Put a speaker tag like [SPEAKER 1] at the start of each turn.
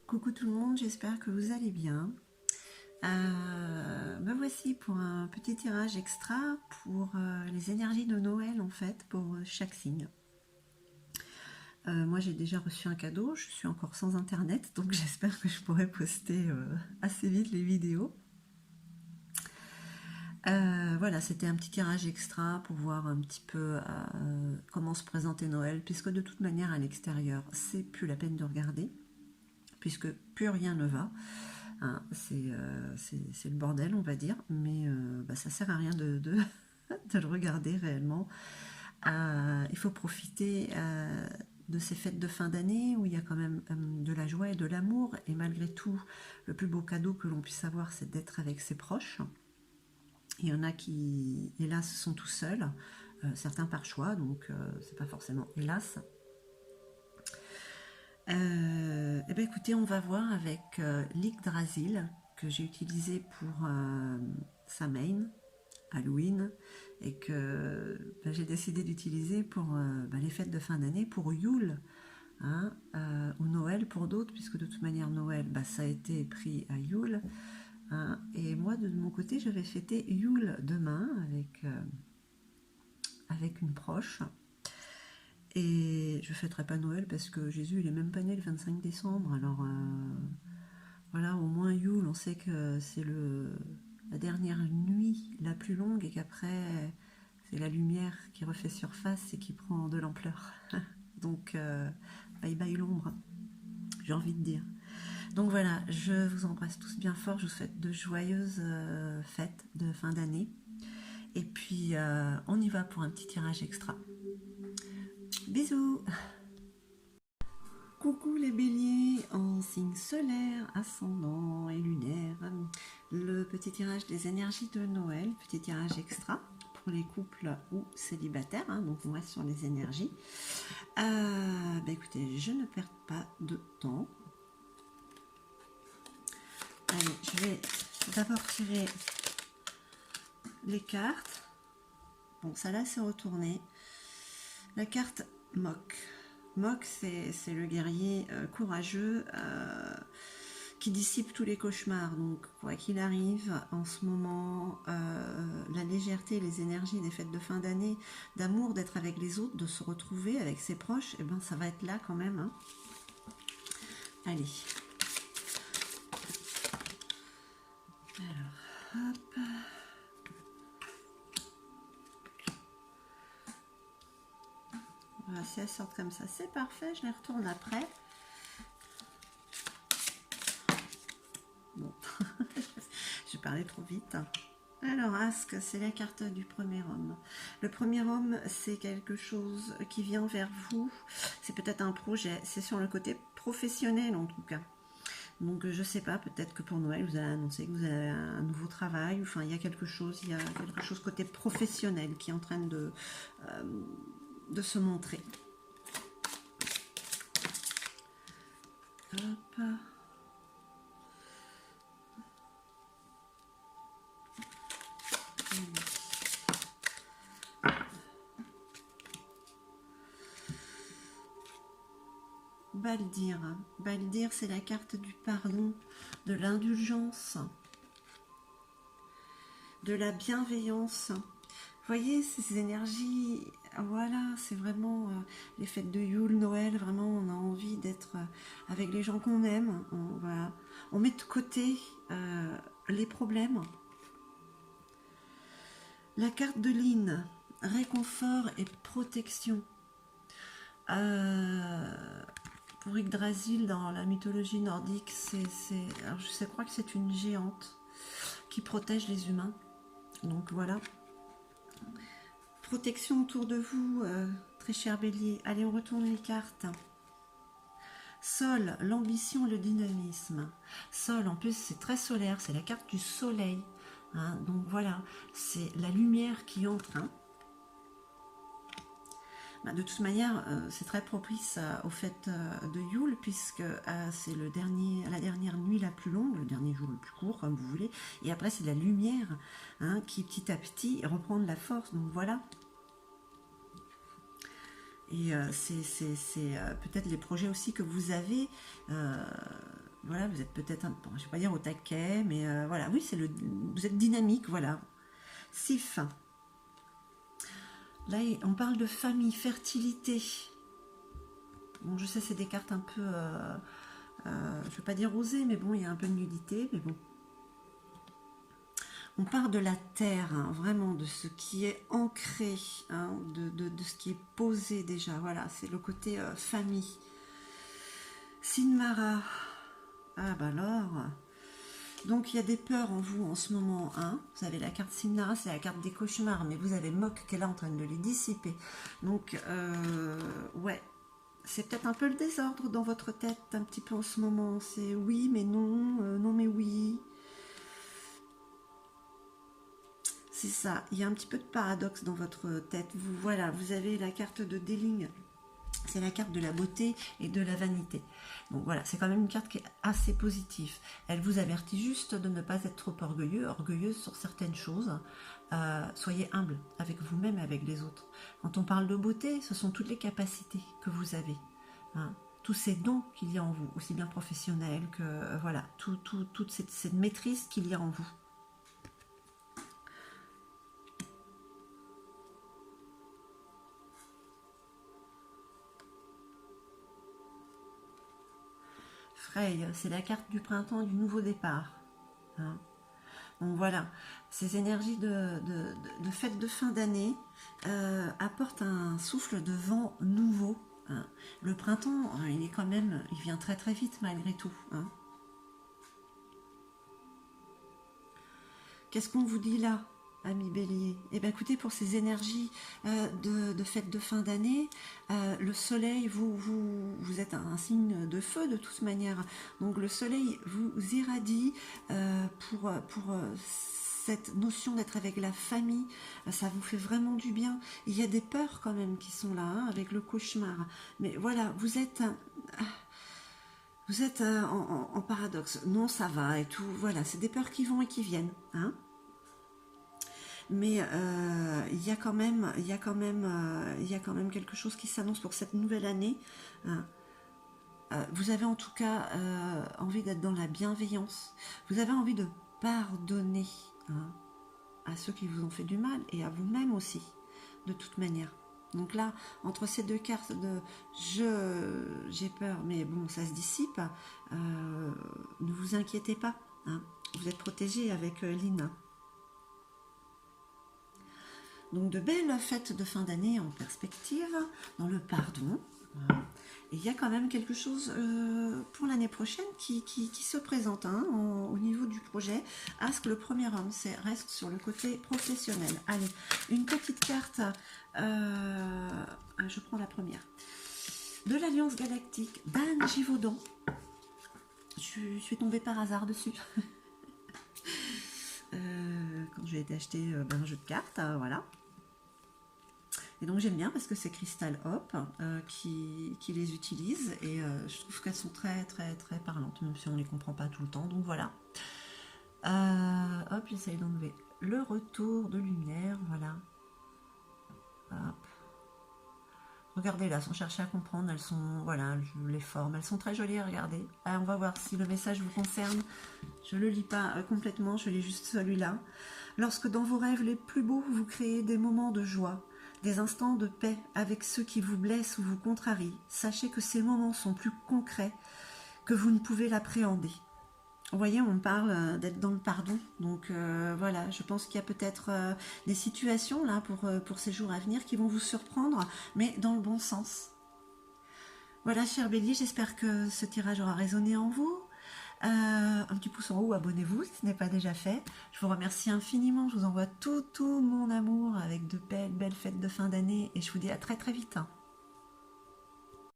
[SPEAKER 1] Coucou tout le monde, j'espère que vous allez bien. Me voici pour un petit tirage extra pour les énergies de Noël en fait, pour chaque signe. Moi j'ai déjà reçu un cadeau, je suis encore sans internet, donc j'espère que je pourrai poster assez vite les vidéos. Voilà, c'était un petit tirage extra pour voir un petit peu comment se présentait Noël, puisque de toute manière à l'extérieur, c'est plus la peine de regarder, puisque plus rien ne va. Hein, c'est le bordel, on va dire, mais ça sert à rien de le regarder réellement. Il faut profiter de ces fêtes de fin d'année où il y a quand même de la joie et de l'amour, et malgré tout, le plus beau cadeau que l'on puisse avoir, c'est d'être avec ses proches. Il y en a qui, hélas, sont tout seuls, certains par choix, donc c'est pas forcément hélas. Eh bien, écoutez, on va voir avec l'Yggdrasil que j'ai utilisé pour Samhain, Halloween, et que j'ai décidé d'utiliser pour les fêtes de fin d'année, pour Yule, hein, ou Noël pour d'autres, puisque de toute manière Noël, ça a été pris à Yule. Hein, et moi, de mon côté, je vais fêter Yule demain avec une proche. Et je ne fêterai pas Noël parce que Jésus, il est même pas né le 25 décembre. Alors voilà, au moins Yule, on sait que c'est la dernière nuit la plus longue et qu'après, c'est la lumière qui refait surface et qui prend de l'ampleur. Donc, bye bye l'ombre, j'ai envie de dire. Donc voilà, je vous embrasse tous bien fort. Je vous souhaite de joyeuses fêtes de fin d'année. Et puis, on y va pour un petit tirage extra. Bisous! Coucou les béliers en signe solaire, ascendant et lunaire. Le petit tirage des énergies de Noël, petit tirage extra pour les couples ou célibataires. Hein, donc on reste sur les énergies. Écoutez, je ne perds pas de temps. Allez, je vais d'abord tirer les cartes. Bon, ça là c'est retourné. La carte Moque. Moque, c'est le guerrier courageux qui dissipe tous les cauchemars. Donc, quoi qu'il arrive, en ce moment, la légèreté, les énergies des fêtes de fin d'année, d'amour, d'être avec les autres, de se retrouver avec ses proches, et ça va être là quand même. Hein. Allez. Alors, hop. Voilà, si elles sortent comme ça, c'est parfait. Je les retourne après. Bon, j'ai parlé trop vite. Alors, Asque, c'est la carte du premier homme. Le premier homme, c'est quelque chose qui vient vers vous. C'est peut-être un projet. C'est sur le côté professionnel, en tout cas. Donc, je sais pas, peut-être que pour Noël, vous allez annoncer que vous avez un nouveau travail. Enfin, il y a quelque chose côté professionnel qui est en train de se montrer. Hop. Baldir. Baldir, c'est la carte du pardon, de l'indulgence, de la bienveillance. Vous voyez, ces énergies, voilà, c'est vraiment les fêtes de Yule, Noël, vraiment, on a envie d'être avec les gens qu'on aime. On met de côté les problèmes. La carte de Lynn, réconfort et protection. Pour Yggdrasil, dans la mythologie nordique, alors je crois que c'est une géante qui protège les humains. Donc voilà. Protection autour de vous, très cher bélier. Allez, on retourne les cartes. Sol, l'ambition, le dynamisme. Sol, en plus, c'est très solaire, c'est la carte du soleil. Hein, donc voilà, c'est la lumière qui entre. Hein. De toute manière, c'est très propice aux fêtes de Yule, puisque c'est la dernière nuit la plus longue, le dernier jour le plus court, comme vous voulez. Et après, c'est la lumière qui, petit à petit, reprend de la force. Donc voilà. Et c'est peut-être les projets aussi que vous avez Voilà, vous êtes peut-être, bon, je ne vais pas dire au taquet, mais voilà, oui, vous êtes dynamique, voilà. 6. Là, on parle de famille, fertilité. Bon, je sais, c'est des cartes un peu, je ne veux pas dire osées, mais bon, il y a un peu de nudité, mais bon. On part de la terre, hein, vraiment, de ce qui est ancré, hein, de ce qui est posé déjà. Voilà, c'est le côté famille. Sinmara. Ah bah alors. Donc il y a des peurs en vous en ce moment. Hein. Vous avez la carte Sinmara, c'est la carte des cauchemars, mais vous avez Mok qui est là en train de les dissiper. Donc, ouais. C'est peut-être un peu le désordre dans votre tête, un petit peu en ce moment. C'est oui, mais non, non, mais oui. C'est ça, il y a un petit peu de paradoxe dans votre tête. Voilà, vous avez la carte de Déling, c'est la carte de la beauté et de la vanité. Donc voilà, c'est quand même une carte qui est assez positive. Elle vous avertit juste de ne pas être trop orgueilleuse sur certaines choses. Soyez humble avec vous-même et avec les autres. Quand on parle de beauté, ce sont toutes les capacités que vous avez. Hein. Tous ces dons qu'il y a en vous, aussi bien professionnels que voilà, toute cette maîtrise qu'il y a en vous. Freya, c'est la carte du printemps et du nouveau départ. Hein. Donc voilà, ces énergies de fête de fin d'année apportent un souffle de vent nouveau. Hein. Le printemps, il vient très très vite malgré tout. Hein. Qu'est-ce qu'on vous dit là, ami Bélier? Eh bien écoutez, pour ces énergies de fête de fin d'année, le soleil, vous êtes un signe de feu de toute manière. Donc le soleil vous irradie pour cette notion d'être avec la famille, ça vous fait vraiment du bien. Il y a des peurs quand même qui sont là, hein, avec le cauchemar. Mais voilà, vous êtes en paradoxe. Non, ça va et tout. Voilà, c'est des peurs qui vont et qui viennent. Hein. Mais il y a quand même quelque chose qui s'annonce pour cette nouvelle année. Hein. Vous avez en tout cas envie d'être dans la bienveillance. Vous avez envie de pardonner, hein, à ceux qui vous ont fait du mal et à vous-même aussi, de toute manière. Donc là, entre ces deux cartes de j'ai peur, mais bon, ça se dissipe, ne vous inquiétez pas. Hein. Vous êtes protégé avec Lina. Donc de belles fêtes de fin d'année en perspective, dans le pardon. Et il y a quand même quelque chose pour l'année prochaine qui se présente, hein, au niveau du projet. Ask, le premier homme, reste sur le côté professionnel. Allez, une petite carte, je prends la première. De l'Alliance Galactique, Dan Givaudan. Je suis tombée par hasard dessus. Quand j'ai été acheter un jeu de cartes, voilà. Et donc j'aime bien parce que c'est Crystal Hop qui les utilise et je trouve qu'elles sont très très très parlantes, même si on ne les comprend pas tout le temps. Donc voilà. Hop, j'essaye d'enlever le retour de lumière, voilà. Hop. Regardez là, sans chercher à comprendre, elles sont, voilà, les formes, elles sont très jolies à regarder. On va voir si le message vous concerne. Je ne le lis pas complètement, je lis juste celui-là. Lorsque dans vos rêves les plus beaux, vous créez des moments de joie, des instants de paix avec ceux qui vous blessent ou vous contrarient, sachez que ces moments sont plus concrets que vous ne pouvez l'appréhender. Vous voyez, on parle d'être dans le pardon, donc voilà, je pense qu'il y a peut-être des situations là pour ces jours à venir qui vont vous surprendre, mais dans le bon sens. Voilà, cher Bélier, j'espère que ce tirage aura résonné en vous. Un petit pouce en haut, abonnez-vous si ce n'est pas déjà fait. Je vous remercie infiniment, je vous envoie tout mon amour avec de belles fêtes de fin d'année et je vous dis à très très vite.